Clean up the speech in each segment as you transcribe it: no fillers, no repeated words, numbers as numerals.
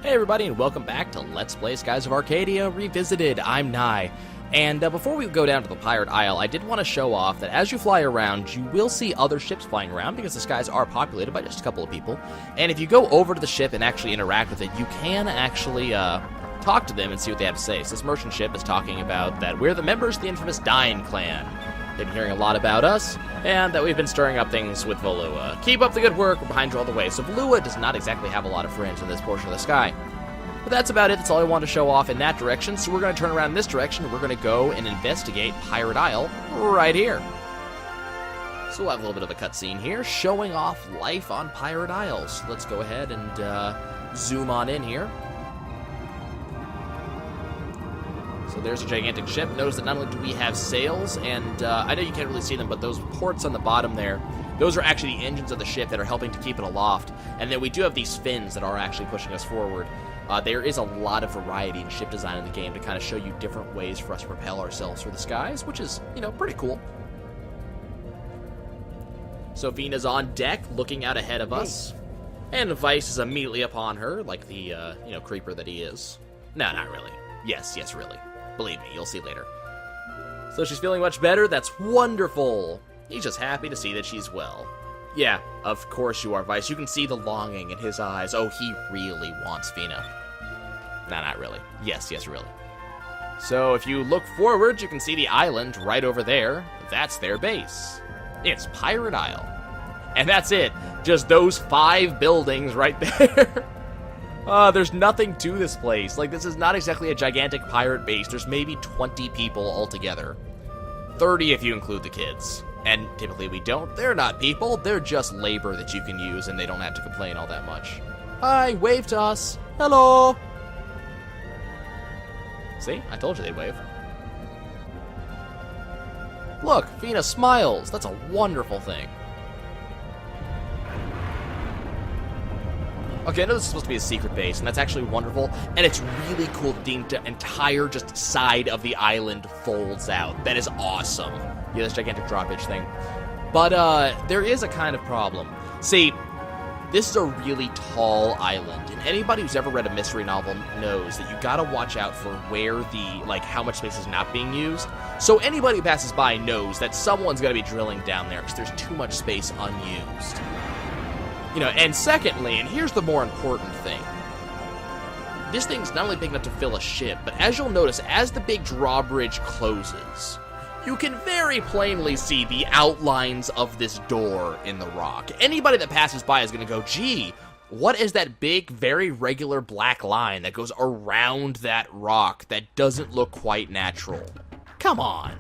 Hey everybody, and welcome back to Let's Play Skies of Arcadia Revisited. I'm Nye, and before we go down to the Pirate Isle, I did want to show off that as you fly around, you will see other ships flying around, because the skies are populated by just a couple of people, and if you go over to the ship and actually interact with it, you can actually talk to them and see what they have to say. So this merchant ship is talking about that we're the members of the infamous Dyne clan. They've been hearing a lot about us, and that we've been stirring up things with Valua. Keep up the good work, we're behind you all the way. So Valua does not exactly have a lot of friends in this portion of the sky. But that's about it, that's all I wanted to show off in that direction, so we're going to turn around in this direction, and we're going to go and investigate Pirate Isle right here. So we'll have a little bit of a cutscene here, showing off life on Pirate Isle. So let's go ahead and zoom on in here. So there's a gigantic ship. Notice that not only do we have sails, and I know you can't really see them, but those ports on the bottom there, those are actually the engines of the ship that are helping to keep it aloft. And then we do have these fins that are actually pushing us forward. There is a lot of variety in ship design in the game to kind of show you different ways for us to propel ourselves through the skies, which is, you know, pretty cool. So Fina's on deck, looking out ahead of us. And Vice is immediately upon her, like the, you know, creeper that he is. No, not really. Yes, really. Believe me, you'll see later. So she's feeling much better? That's wonderful! He's just happy to see that she's well. Yeah, of course you are, Vice. You can see the longing in his eyes. Oh, he really wants Fina. Nah, not really. Yes, really. So if you look forward, you can see the island right over there. That's their base. It's Pirate Isle. And that's it. Just those 5 buildings right there. There's nothing to this place. Like, this is not exactly a gigantic pirate base. There's maybe 20 people altogether. 30 if you include the kids. And typically we don't. They're not people. They're just labor that you can use, and they don't have to complain all that much. Hi, wave to us. Hello. See? I told you they'd wave. Look, Fina smiles. That's a wonderful thing. Okay, I know this is supposed to be a secret base, and that's actually wonderful, and it's really cool that the entire just side of the island folds out. That is awesome. Yeah, this gigantic drawbridge thing. But, there is a kind of problem. See, this is a really tall island, and anybody who's ever read a mystery novel knows that you gotta watch out for where the, like, how much space is not being used. So anybody who passes by knows that someone's gonna be drilling down there, because there's too much space unused. You know, and secondly, and here's the more important thing, this thing's not only big enough to fill a ship, but as you'll notice, as the big drawbridge closes, you can very plainly see the outlines of this door in the rock. Anybody that passes by is going to go, gee, what is that big, very regular black line that goes around that rock that doesn't look quite natural? Come on.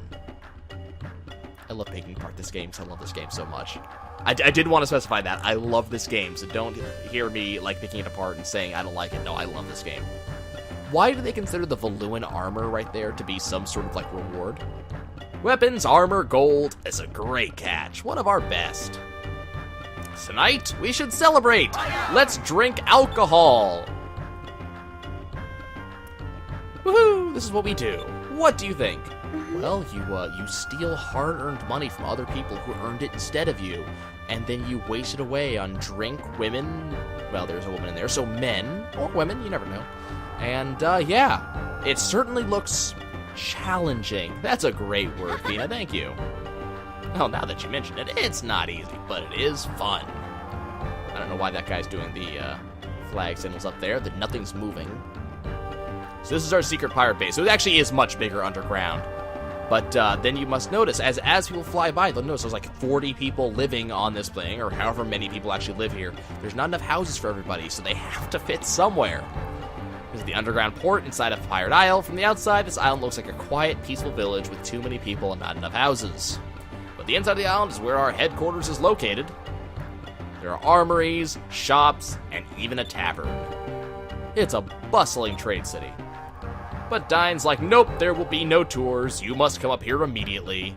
I love picking apart this game because I love this game so much. I did want to specify that. I love this game, so don't hear me, like, picking it apart and saying I don't like it. No, I love this game. Why do they consider the Valuan armor right there to be some sort of, like, reward? Weapons, armor, gold is a great catch. One of our best. Tonight, we should celebrate. Let's drink alcohol. Woohoo! This is what we do. What do you think? Well, you steal hard-earned money from other people who earned it instead of you, and then you waste it away on drink, women, well, there's a woman in there, so men, or women, you never know. And, yeah, it certainly looks challenging. That's a great word, Fina, thank you. Well, now that you mention it, it's not easy, but it is fun. I don't know why that guy's doing the, flag signals up there, that nothing's moving. So this is our secret pirate base, so it actually is much bigger underground. But then you must notice, as people fly by, they'll notice there's like 40 people living on this thing, or however many people actually live here. There's not enough houses for everybody, so they have to fit somewhere. There's the underground port inside of Pirate Isle. From the outside, this island looks like a quiet, peaceful village with too many people and not enough houses. But the inside of the island is where our headquarters is located. There are armories, shops, and even a tavern. It's a bustling trade city. But Dyne's like, nope, there will be no tours. You must come up here immediately.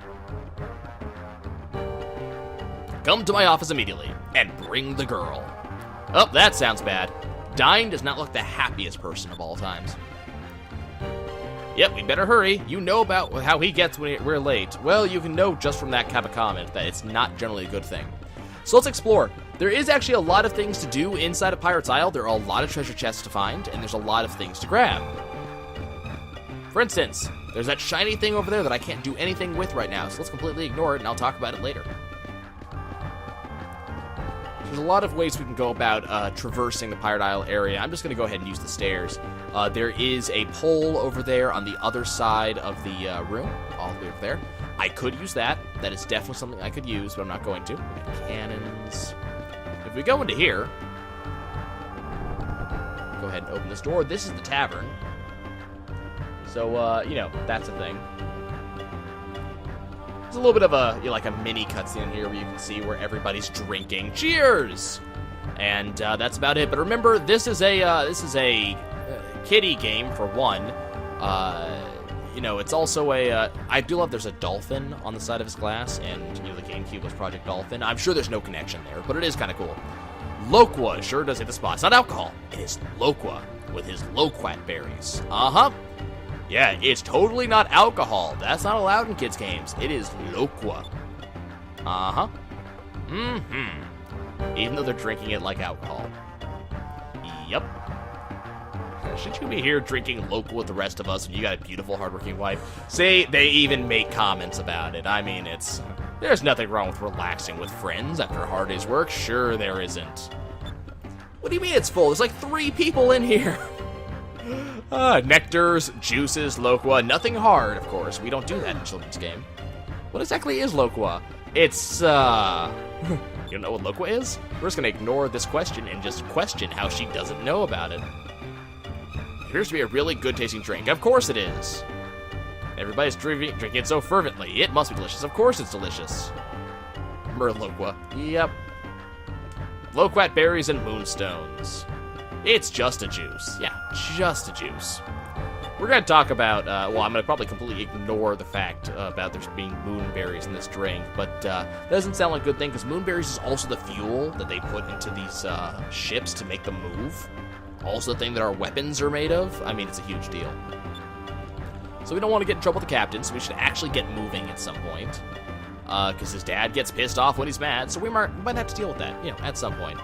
Come to my office immediately, and bring the girl. Oh, that sounds bad. Dyne does not look the happiest person of all times. Yep, we better hurry. You know about how he gets when we're late. Well, you can know just from that kind of comment that it's not generally a good thing. So let's explore. There is actually a lot of things to do inside of Pirate's Isle. There are a lot of treasure chests to find, and there's a lot of things to grab. For instance, there's that shiny thing over there that I can't do anything with right now, so let's completely ignore it, and I'll talk about it later. There's a lot of ways we can go about traversing the Pirate Isle area. I'm just going to go ahead and use the stairs. There is a pole over there on the other side of the room, all the way over there. I could use that. That is definitely something I could use, but I'm not going to. We got cannons. If we go into here, go ahead and open this door. This is the tavern. So, you know, that's a thing. There's a little bit of a, you know, like a mini cutscene here where you can see where everybody's drinking. Cheers! And that's about it. But remember, this is a kiddie game for one. You know, it's also a. I do love there's a dolphin on the side of his glass, and you know the GameCube was Project Dolphin. I'm sure there's no connection there, but it is kind of cool. Loqua sure does hit the spot. It's not alcohol. It is Loqua with his loquat berries. Yeah, it's totally not alcohol. That's not allowed in kids' games. It is Loqua. Even though they're drinking it like alcohol. Yep. Should you be here drinking Loqua with the rest of us when you got a beautiful, hardworking wife? See, they even make comments about it. I mean, there's nothing wrong with relaxing with friends after a hard day's work. Sure, there isn't. What do you mean it's full? There's like 3 people in here. Nectars, juices, Loqua, nothing hard, of course. We don't do that in a children's game. What exactly is Loqua? It's, you don't know what Loqua is? We're just gonna ignore this question and just question how she doesn't know about it. It appears to be a really good tasting drink. Of course it is. Everybody's drinking it so fervently. It must be delicious. Of course it's delicious. Loqua. Yep. Loquat berries and moonstones. It's just a juice. Yeah, just a juice. We're going to talk about, well, I'm going to probably completely ignore the fact about there being moonberries in this drink, but that doesn't sound like a good thing, because moonberries is also the fuel that they put into these ships to make them move. Also the thing that our weapons are made of. I mean, it's a huge deal. So we don't want to get in trouble with the captain, so we should actually get moving at some point. Because his dad gets pissed off when he's mad, so we might have to deal with that, you know, at some point.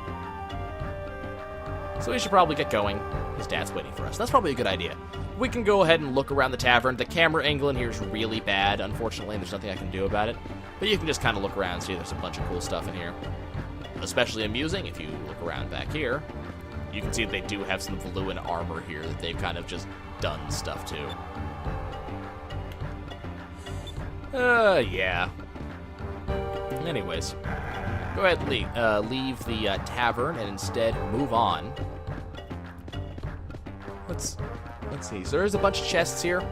So we should probably get going. His dad's waiting for us. That's probably a good idea. We can go ahead and look around the tavern. The camera angle in here is really bad, unfortunately, and there's nothing I can do about it. But you can just kind of look around and see there's a bunch of cool stuff in here. Especially amusing if you look around back here. You can see that they do have some Valuan armor here that they've kind of just done stuff to. Yeah. Anyways, go ahead and leave the tavern and instead move on. Let's see. So there's a bunch of chests here.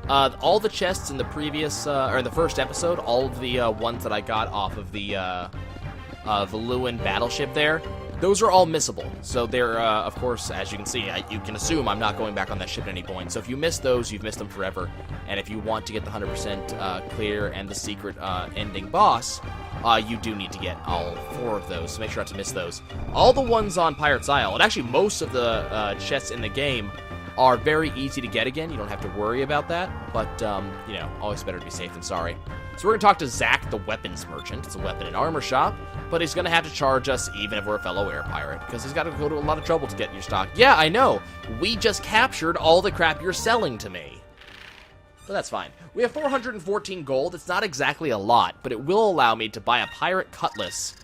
All the chests in the previous, or in the first episode, all of the ones that I got off of the Valuan battleship there, those are all missable. So they're, of course, as you can see, you can assume I'm not going back on that ship at any point. So if you miss those, you've missed them forever. And if you want to get the 100% clear and the secret ending boss, you do need to get all 4 of those. So make sure not to miss those. All the ones on Pirate's Isle, and actually most of the chests in the game, are very easy to get again. You don't have to worry about that. But, you know, always better to be safe than sorry. So we're going to talk to Zach, the weapons merchant. It's a weapon and armor shop, but he's going to have to charge us even if we're a fellow air pirate, because he's got to go to a lot of trouble to get your stock. Yeah, I know. We just captured all the crap you're selling to me. But that's fine. We have 414 gold. It's not exactly a lot, but it will allow me to buy a pirate cutlass,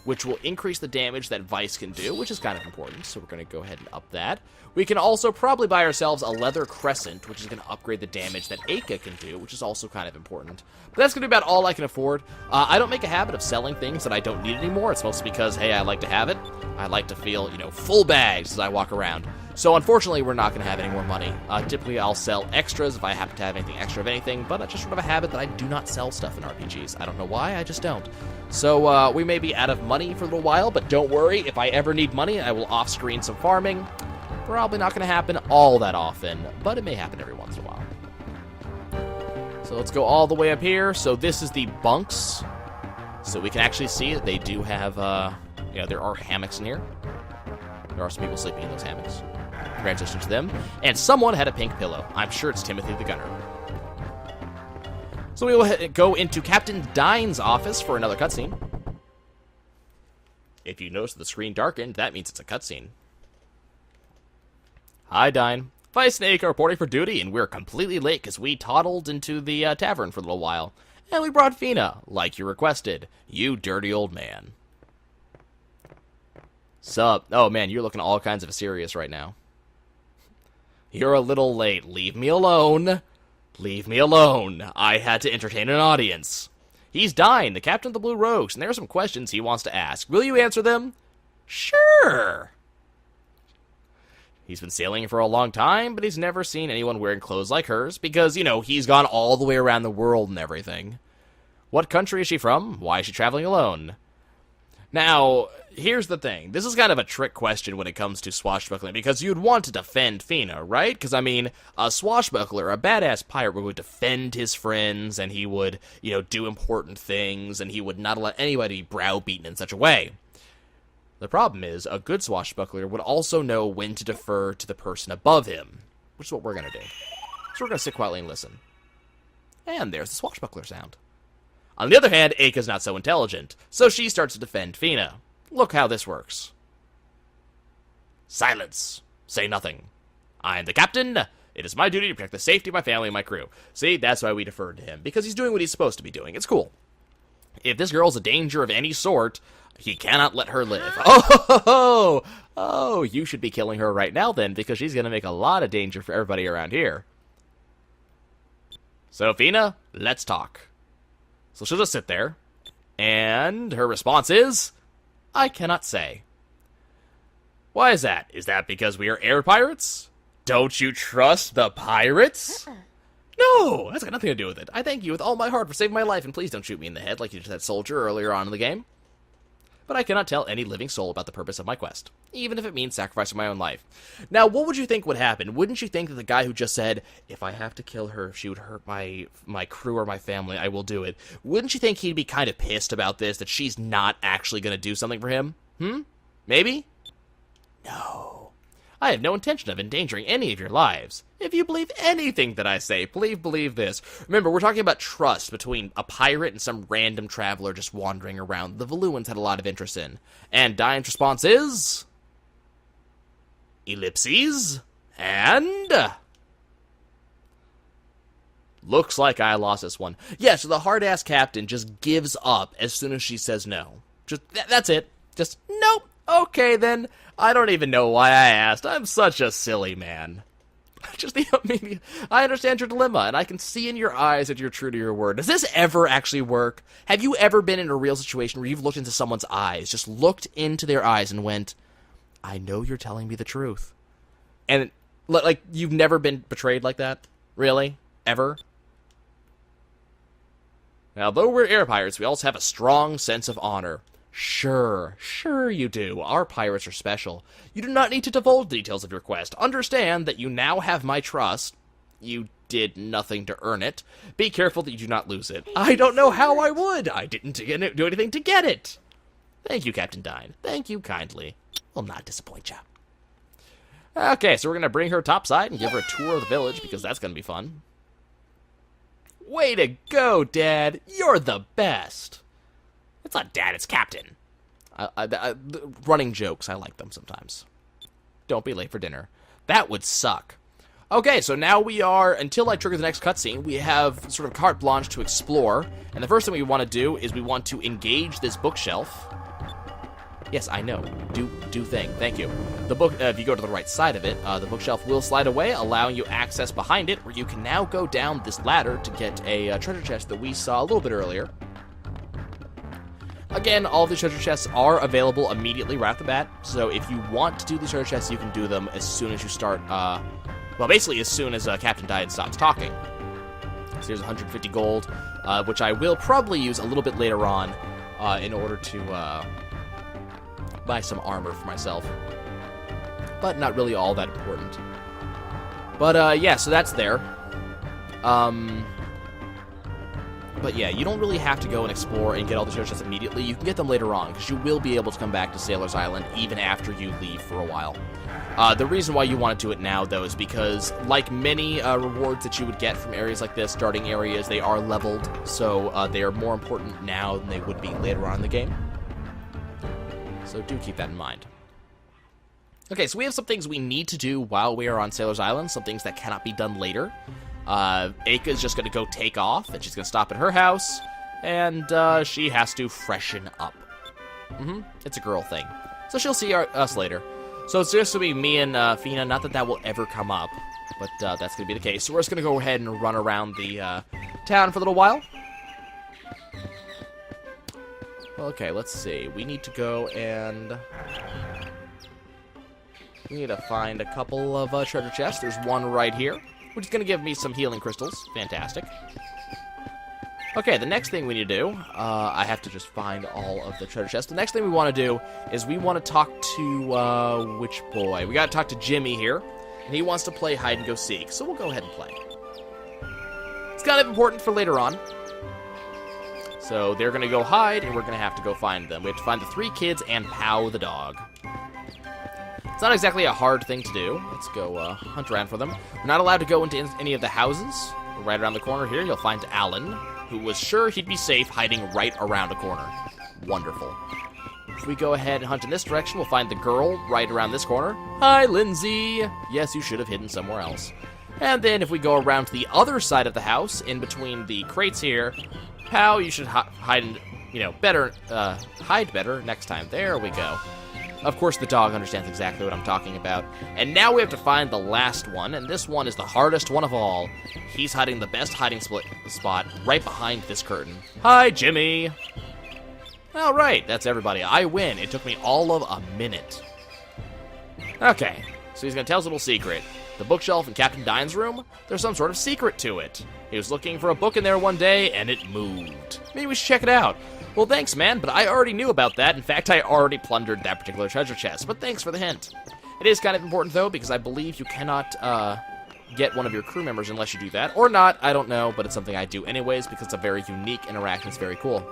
which will increase the damage that Vice can do, which is kind of important, so we're going to go ahead and up that. We can also probably buy ourselves a leather crescent, which is going to upgrade the damage that Aika can do, which is also kind of important. But that's going to be about all I can afford. I don't make a habit of selling things that I don't need anymore. It's mostly because, hey, I like to have it. I like to feel, you know, full bags as I walk around. So unfortunately, we're not going to have any more money. Typically, I'll sell extras if I happen to have anything extra of anything, but I just sort of a habit that I do not sell stuff in RPGs. I don't know why, I just don't. So we may be out of money for a little while, but don't worry. If I ever need money, I will off-screen some farming. Probably not going to happen all that often, but it may happen every once in a while. So let's go all the way up here. So this is the bunks. So we can actually see that they do have, yeah, there are hammocks in here. There are some people sleeping in those hammocks. Congratulations to them. And someone had a pink pillow. I'm sure it's Timothy the Gunner. So we will go into Captain Dyne's office for another cutscene. If you notice the screen darkened, that means it's a cutscene. Hi, Dyne. Vice and Aika are reporting for duty, and we're completely late because we toddled into the tavern for a little while. And we brought Fina, like you requested. You dirty old man. Sup? Oh, man, you're looking all kinds of serious right now. You're a little late. Leave me alone. Leave me alone. I had to entertain an audience. He's Dyne, the captain of the Blue Rogues, and there are some questions he wants to ask. Will you answer them? Sure. He's been sailing for a long time, but he's never seen anyone wearing clothes like hers, because, you know, he's gone all the way around the world and everything. What country is she from? Why is she traveling alone? Now, here's the thing. This is kind of a trick question when it comes to swashbuckling, because you'd want to defend Fina, right? Because, I mean, a swashbuckler, a badass pirate, would defend his friends, and he would, you know, do important things, and he would not let anybody browbeaten in such a way. The problem is, a good swashbuckler would also know when to defer to the person above him, which is what we're going to do. So we're going to sit quietly and listen. And there's the swashbuckler sound. On the other hand, Aika's not so intelligent, so she starts to defend Fina. Look how this works. Silence. Say nothing. I am the captain. It is my duty to protect the safety of my family and my crew. See, that's why we deferred to him, because he's doing what he's supposed to be doing. It's cool. If this girl's a danger of any sort, he cannot let her live. Oh, you should be killing her right now then, because she's going to make a lot of danger for everybody around here. So, Fina, let's talk. So she'll just sit there, and her response is, I cannot say. Why is that? Is that because we are air pirates? Don't you trust the pirates? No, that's got nothing to do with it. I thank you with all my heart for saving my life, and please don't shoot me in the head like you did to that soldier earlier on in the game. But I cannot tell any living soul about the purpose of my quest, even if it means sacrificing my own life. Now, what would you think would happen? Wouldn't you think that the guy who just said, if I have to kill her, if she would hurt my crew or my family, I will do it. Wouldn't you think he'd be kind of pissed about this, that she's not actually going to do something for him? Maybe? No. I have no intention of endangering any of your lives. If you believe anything that I say, please believe this. Remember, we're talking about trust between a pirate and some random traveler just wandering around the Valuans had a lot of interest in. And Dyne's response is... ellipses, and... looks like I lost this one. Yeah, so the hard-ass captain just gives up as soon as she says no. Just, that's it. Just, nope. Okay, then. I don't even know why I asked. I'm such a silly man. Just, I understand your dilemma, and I can see in your eyes that you're true to your word. Does this ever actually work? Have you ever been in a real situation where you've looked into someone's eyes, just looked into their eyes and went, I know you're telling me the truth? And, like, you've never been betrayed like that? Really? Ever? Now, though we're air pirates, we also have a strong sense of honor. Sure you do. Our pirates are special. You do not need to divulge the details of your quest. Understand that you now have my trust. You did nothing to earn it. Be careful that you do not lose it. I don't know how I would. I didn't do anything to get it. Thank you, Captain Dyne. Thank you kindly. Will not disappoint you. Okay, so we're going to bring her topside and give her a tour of the village, because that's going to be fun. Way to go, Dad. You're the best. It's not Dad, it's Captain. Running jokes, I like them sometimes. Don't be late for dinner. That would suck. Okay, so now we are, until I trigger the next cutscene, we have sort of carte blanche to explore. And the first thing we want to do is we want to engage this bookshelf. Yes, I know. Do thing. Thank you. The book, if you go to the right side of it, the bookshelf will slide away, allowing you access behind it, where you can now go down this ladder to get a treasure chest that we saw a little bit earlier. Again, all of the treasure chests are available immediately right off the bat, so if you want to do these treasure chests, you can do them as soon as you start, well, basically as soon as Captain Dyne stops talking. So here's 150 gold, which I will probably use a little bit later on in order to buy some armor for myself. But not really all that important. But, yeah, so that's there. But yeah, you don't really have to go and explore and get all the treasure chests immediately. You can get them later on, because you will be able to come back to Sailor's Island even after you leave for a while. The reason why you want to do it now, though, is because, like many rewards that you would get from areas like this, starting areas, they are leveled, so they are more important now than they would be later on in the game. So do keep that in mind. Okay, so we have some things we need to do while we are on Sailor's Island, some things that cannot be done later. Aika is just going to go take off, and she's going to stop at her house, and she has to freshen up. It's a girl thing. So she'll see us later. So it's just going to be me and Fina, not that that will ever come up, but that's going to be the case. So we're just going to go ahead and run around the town for a little while. Okay, let's see. We need to go and... we need to find a couple of treasure chests. There's one right here, which is going to give me some healing crystals. Fantastic. Okay, the next thing we need to do, I have to just find all of the treasure chests. The next thing we want to do is we want to talk to, which boy? We got to talk to Jimmy here, and he wants to play hide-and-go-seek, so we'll go ahead and play. It's kind of important for later on. So they're going to go hide, and we're going to have to go find them. We have to find the 3 kids and Pow the dog. It's not exactly a hard thing to do. Let's go hunt around for them. We're not allowed to go into any of the houses. Right around the corner here, you'll find Alan, who was sure he'd be safe hiding right around a corner. Wonderful. If we go ahead and hunt in this direction, we'll find the girl right around this corner. Hi, Lindsay! Yes, you should have hidden somewhere else. And then if we go around to the other side of the house, in between the crates here, Pow, you should hide, better, hide better next time. There we go. Of course, the dog understands exactly what I'm talking about. And now we have to find the last one, and this one is the hardest one of all. He's hiding the best hiding spot right behind this curtain. Hi, Jimmy! All right, that's everybody. I win. It took me all of a minute. Okay, so he's going to tell us a little secret. The bookshelf in Captain Dyne's room, there's some sort of secret to it. He was looking for a book in there one day, and it moved. Maybe we should check it out. Well, thanks, man, but I already knew about that. In fact, I already plundered that particular treasure chest, but thanks for the hint. It is kind of important, though, because I believe you cannot get one of your crew members unless you do that. Or not, I don't know, but it's something I do anyways because it's a very unique interaction. It's very cool.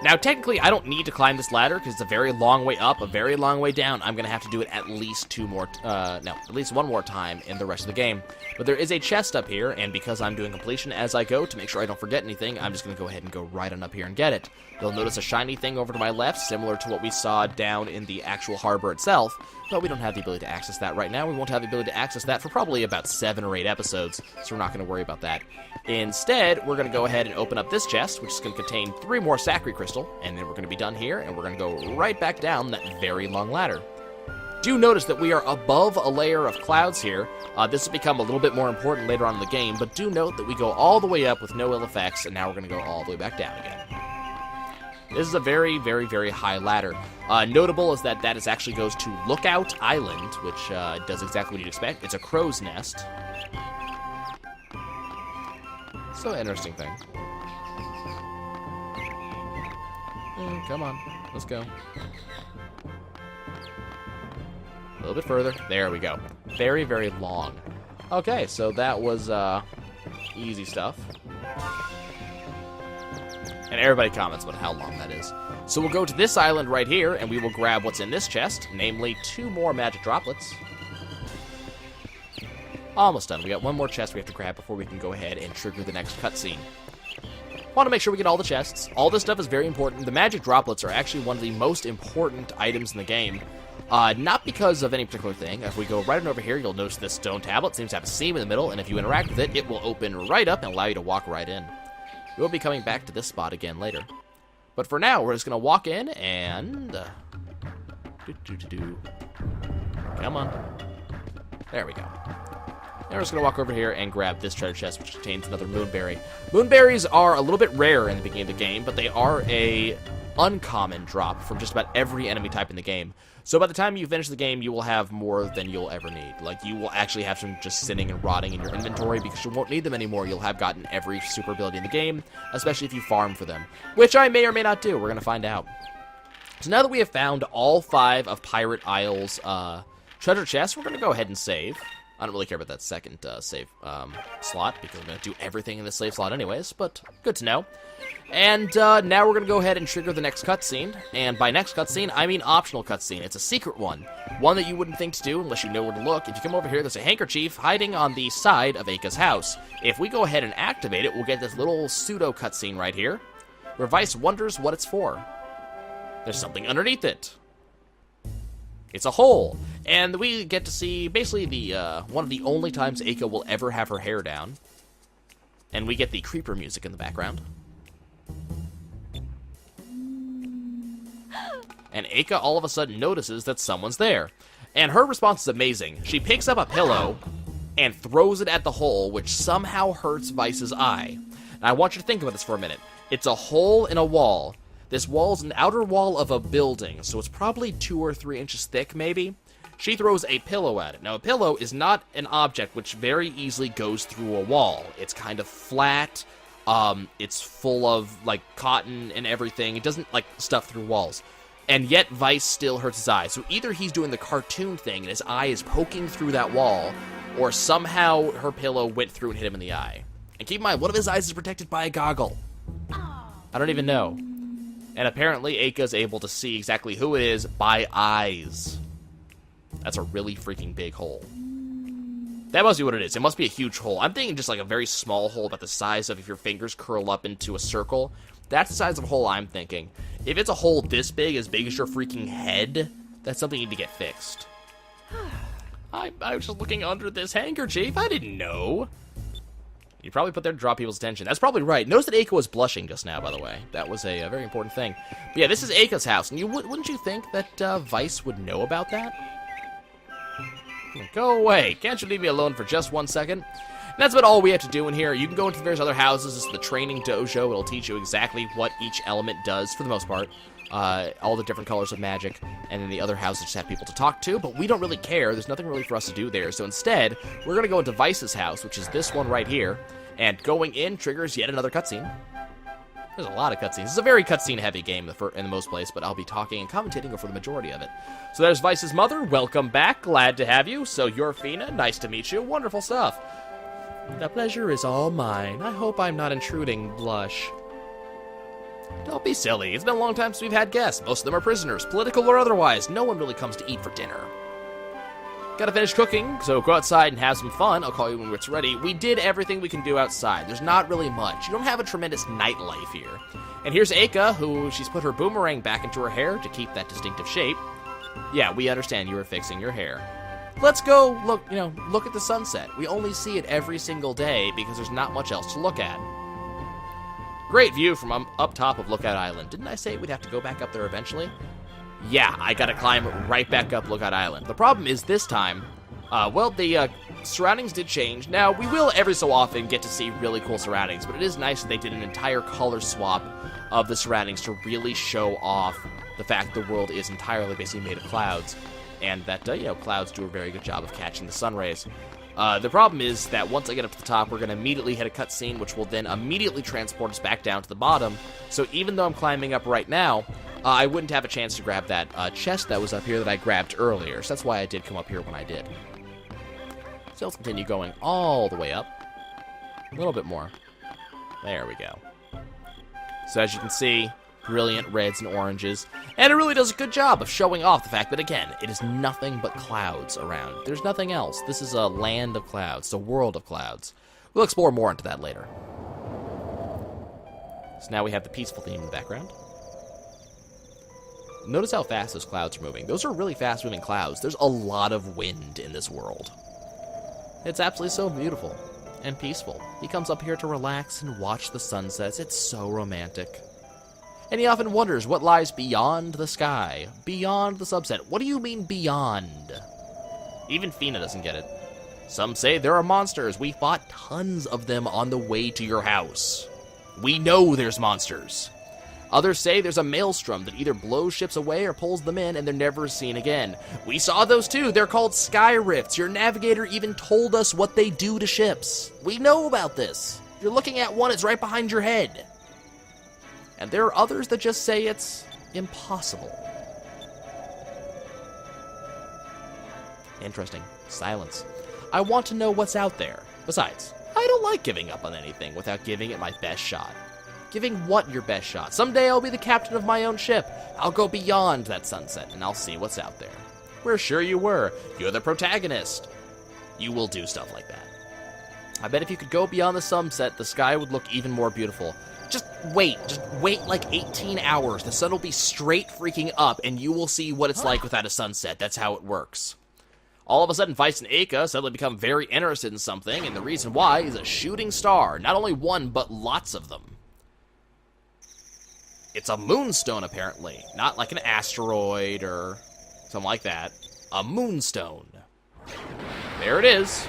Now, technically, I don't need to climb this ladder because it's a very long way up, a very long way down. I'm going to have to do it at least at least one more time in the rest of the game. But there is a chest up here, and because I'm doing completion as I go to make sure I don't forget anything, I'm just going to go ahead and go right on up here and get it. You'll notice a shiny thing over to my left, similar to what we saw down in the actual harbor itself, but we don't have the ability to access that right now. We won't have the ability to access that for probably about 7 or 8 episodes, so we're not going to worry about that. Instead, we're going to go ahead and open up this chest, which is going to contain 3 more Sacri crystal, and then we're going to be done here, and we're going to go right back down that very long ladder. Do notice that we are above a layer of clouds here. This will become a little bit more important later on in the game, but do note that we go all the way up with no ill effects, and now we're going to go all the way back down again. This is a very, very, very high ladder. Notable is that that actually goes to Lookout Island, which does exactly what you'd expect. It's a crow's nest. So interesting thing. Come on, let's go. A little bit further. There we go. Very, very long. Okay, so that was easy stuff. And everybody comments about how long that is. So we'll go to this island right here, and we will grab what's in this chest, namely 2 more magic droplets. Almost done. We got 1 more chest we have to grab before we can go ahead and trigger the next cutscene. Want to make sure we get all the chests. All this stuff is very important. The magic droplets are actually one of the most important items in the game. Not because of any particular thing. If we go right on over here, you'll notice this stone tablet seems to have a seam in the middle, and if you interact with it, it will open right up and allow you to walk right in. We'll be coming back to this spot again later. But for now, we're just going to walk in and... Come on. There we go. Now we're just going to walk over here and grab this treasure chest, which contains another Moonberry. Moonberries are a little bit rare in the beginning of the game, but they are a uncommon drop from just about every enemy type in the game. So by the time you finish the game, you will have more than you'll ever need. Like, you will actually have some just sitting and rotting in your inventory because you won't need them anymore. You'll have gotten every super ability in the game, especially if you farm for them, which I may or may not do. We're going to find out. So now that we have found all 5 of Pirate Isle's treasure chests, we're going to go ahead and save. I don't really care about that second save slot because I'm going to do everything in this save slot anyways, but good to know. And now we're going to go ahead and trigger the next cutscene. And by next cutscene, I mean optional cutscene. It's a secret one. One that you wouldn't think to do unless you know where to look. If you come over here, there's a handkerchief hiding on the side of Aika's house. If we go ahead and activate it, we'll get this little pseudo cutscene right here, where Vice wonders what it's for. There's something underneath it. It's a hole. And we get to see basically the one of the only times Aika will ever have her hair down. And we get the creeper music in the background. And Aika all of a sudden notices that someone's there. And her response is amazing. She picks up a pillow and throws it at the hole, which somehow hurts Vice's eye. Now, I want you to think about this for a minute. It's a hole in a wall. This wall is an outer wall of a building, so it's probably 2 or 3 inches thick, maybe. She throws a pillow at it. Now, a pillow is not an object which very easily goes through a wall. It's kind of flat. It's full of, like, cotton and everything. It doesn't, like, stuff through walls. And yet, Vice still hurts his eye. So either he's doing the cartoon thing and his eye is poking through that wall, or somehow her pillow went through and hit him in the eye. And keep in mind, one of his eyes is protected by a goggle. I don't even know. And apparently, Aika's able to see exactly who it is by eyes. That's a really freaking big hole. That must be what it is. It must be a huge hole. I'm thinking just like a very small hole about the size of if your fingers curl up into a circle. That's the size of a hole I'm thinking. If it's a hole this big as your freaking head, that's something you need to get fixed. I was just looking under this handkerchief. I didn't know. You probably put there to draw people's attention. That's probably right. Notice that Aika was blushing just now, by the way. That was a very important thing. But yeah, this is Aika's house, and wouldn't you think that Vice would know about that? Go away. Can't you leave me alone for just 1 second? And that's about all we have to do in here. You can go into the various other houses. This is the training dojo. It'll teach you exactly what each element does, for the most part. All the different colors of magic. And then the other houses just have people to talk to, but we don't really care. There's nothing really for us to do there. So instead, we're going to go into Vice's house, which is this one right here. And going in triggers yet another cutscene. There's a lot of cutscenes. It's a very cutscene-heavy game in the most place, but I'll be talking and commentating for the majority of it. So there's Vice's mother. Welcome back. Glad to have you. So you're Fina. Nice to meet you. Wonderful stuff. The pleasure is all mine. I hope I'm not intruding, blush. Don't be silly. It's been a long time since we've had guests. Most of them are prisoners, political or otherwise. No one really comes to eat for dinner. Gotta finish cooking, so go outside and have some fun. I'll call you when it's ready. We did everything we can do outside. There's not really much. You don't have a tremendous nightlife here. And here's Aika, who she's put her boomerang back into her hair to keep that distinctive shape. Yeah, we understand you were fixing your hair. Let's go look at the sunset. We only see it every single day because there's not much else to look at. Great view from up top of Lookout Island. Didn't I say we'd have to go back up there eventually? Yeah, I gotta climb right back up Lookout Island. The problem is this time, the surroundings did change. Now, we will every so often get to see really cool surroundings, but it is nice that they did an entire color swap of the surroundings to really show off the fact the world is entirely basically made of clouds, and that, clouds do a very good job of catching the sun rays. The problem is that once I get up to the top, we're going to immediately hit a cutscene, which will then immediately transport us back down to the bottom. So even though I'm climbing up right now, I wouldn't have a chance to grab that chest that was up here that I grabbed earlier. So that's why I did come up here when I did. So let's continue going all the way up. A little bit more. There we go. So as you can see, brilliant reds and oranges. And it really does a good job of showing off the fact that, again, it is nothing but clouds around. There's nothing else. This is a land of clouds, a world of clouds. We'll explore more into that later. So now we have the peaceful theme in the background. Notice how fast those clouds are moving. Those are really fast-moving clouds. There's a lot of wind in this world. It's absolutely so beautiful and peaceful. He comes up here to relax and watch the sunsets. It's so romantic. And he often wonders what lies beyond the sky, beyond the sunset. What do you mean beyond? Even Fina doesn't get it. Some say there are monsters. We fought tons of them on the way to your house. We know there's monsters. Others say there's a maelstrom that either blows ships away or pulls them in and they're never seen again. We saw those too. They're called sky rifts. Your navigator even told us what they do to ships. We know about this. You're looking at one, it's right behind your head. And there are others that just say it's impossible. Interesting. Silence. I want to know what's out there. Besides, I don't like giving up on anything without giving it my best shot. Giving what your best shot? Someday I'll be the captain of my own ship. I'll go beyond that sunset and I'll see what's out there. We're sure you were. You're the protagonist. You will do stuff like that. I bet if you could go beyond the sunset, the sky would look even more beautiful. Just wait like 18 hours. The sun will be straight freaking up, and you will see what it's like without a sunset. That's how it works. All of a sudden, Vice and Aika suddenly become very interested in something, and the reason why is a shooting star. Not only one, but lots of them. It's a moonstone, apparently. Not like an asteroid or something like that. A moonstone. There it is.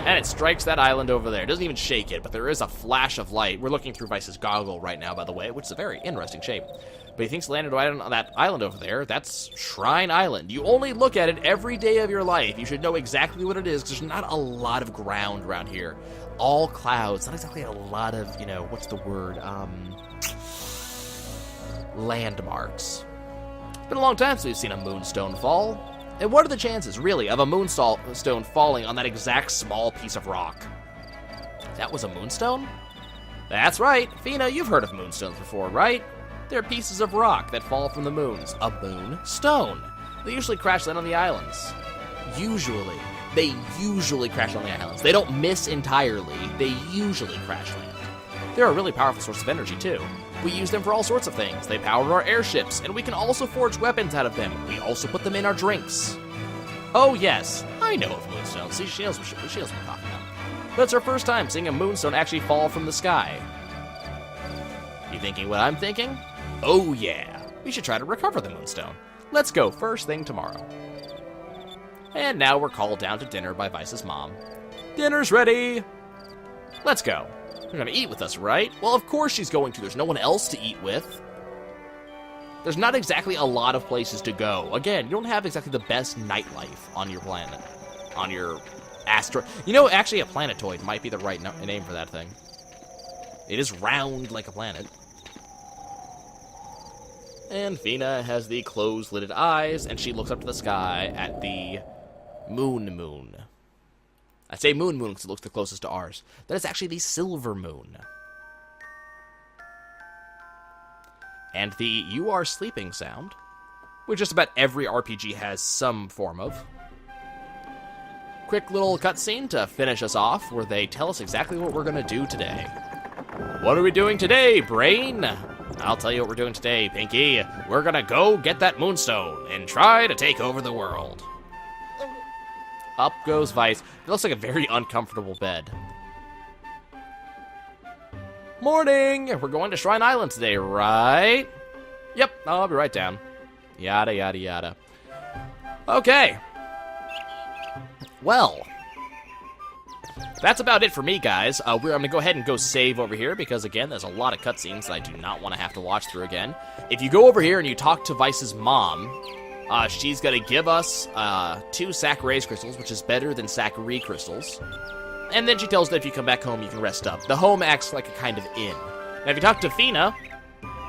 And it strikes that island over there. It doesn't even shake it, but there is a flash of light. We're looking through Vice's goggle right now, by the way, which is a very interesting shape. But he thinks landed right on that island over there. That's Shrine Island. You only look at it every day of your life. You should know exactly what it is, because there's not a lot of ground around here. All clouds. Not exactly a lot of, you know, what's the word? Landmarks. It's been a long time since we've seen a moonstone fall. And what are the chances, really, of a moonstone falling on that exact small piece of rock? That was a moonstone? That's right. Fina, you've heard of moonstones before, right? They're pieces of rock that fall from the moons. A moonstone. They usually crash land on the islands. Usually. They usually crash on the islands. They don't miss entirely. They usually crash land. They're a really powerful source of energy, too. We use them for all sorts of things. They power our airships, and we can also forge weapons out of them. We also put them in our drinks. Oh, yes, I know of moonstones. See, she knows what we're talking about. But it's our first time seeing a moonstone actually fall from the sky. You thinking what I'm thinking? Oh, yeah. We should try to recover the moonstone. Let's go first thing tomorrow. And now we're called down to dinner by Vice's mom. Dinner's ready! Let's go. You're gonna eat with us, right? Well, of course she's going to. There's no one else to eat with. There's not exactly a lot of places to go. Again, you don't have exactly the best nightlife on your planet. On your asteroid. You know, actually a planetoid might be the right name for that thing. It is round like a planet. And Fina has the closed-lidded eyes, and she looks up to the sky at the moon. I say moon because it looks the closest to ours. That is actually the silver moon. And the "you are sleeping" sound, which just about every RPG has some form of. Quick little cutscene to finish us off, where they tell us exactly what we're going to do today. What are we doing today, Brain? I'll tell you what we're doing today, Pinky. We're going to go get that moonstone and try to take over the world. Up goes Vice. It looks like a very uncomfortable bed. Morning! We're going to Shrine Island today, right? Yep, I'll be right down. Yada, yada, yada. Okay. Well, that's about it for me, guys. I'm going to go ahead and go save over here because, again, there's a lot of cutscenes that I do not want to have to watch through again. If you go over here and you talk to Vice's mom, she's going to give us 2 Sacri crystals, which is better than Sacri crystals. And then she tells that if you come back home, you can rest up. The home acts like a kind of inn. Now, if you talk to Fina,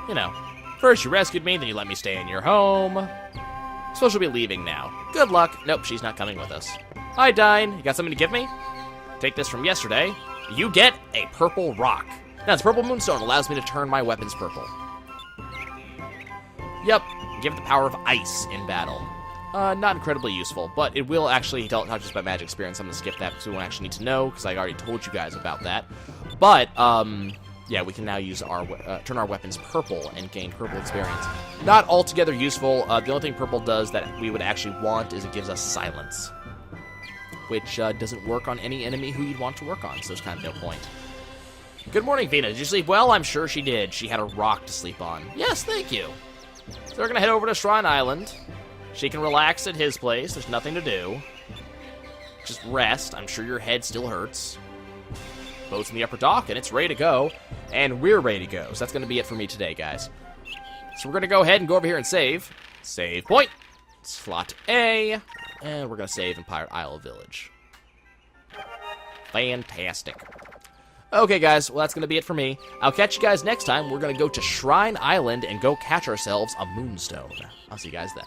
you know, first you rescued me, then you let me stay in your home. So she'll be leaving now. Good luck. Nope, she's not coming with us. Hi, Dyne. You got something to give me? Take this from yesterday. You get a purple rock. Now, this purple moonstone allows me to turn my weapons purple. Yep. Give it the power of ice in battle. Not incredibly useful, but it will actually talk just about magic experience. I'm going to skip that because we won't actually need to know, because I already told you guys about that. But, yeah, we can now use our turn our weapons purple and gain purple experience. Not altogether useful. The only thing purple does that we would actually want is it gives us silence, which doesn't work on any enemy who you'd want to work on, so there's kind of no point. Good morning, Fina. Did you sleep well? I'm sure she did. She had a rock to sleep on. Yes, thank you. So we're going to head over to Shrine Island. She can relax at his place. There's nothing to do. Just rest. I'm sure your head still hurts. Boat's in the upper dock, and it's ready to go. And we're ready to go. So that's going to be it for me today, guys. So we're going to go ahead and go over here and save. Save point. Slot A. And we're going to save in Pirate Isle Village. Fantastic. Okay, guys, well, that's going to be it for me. I'll catch you guys next time. We're going to go to Shrine Island and go catch ourselves a moonstone. I'll see you guys then.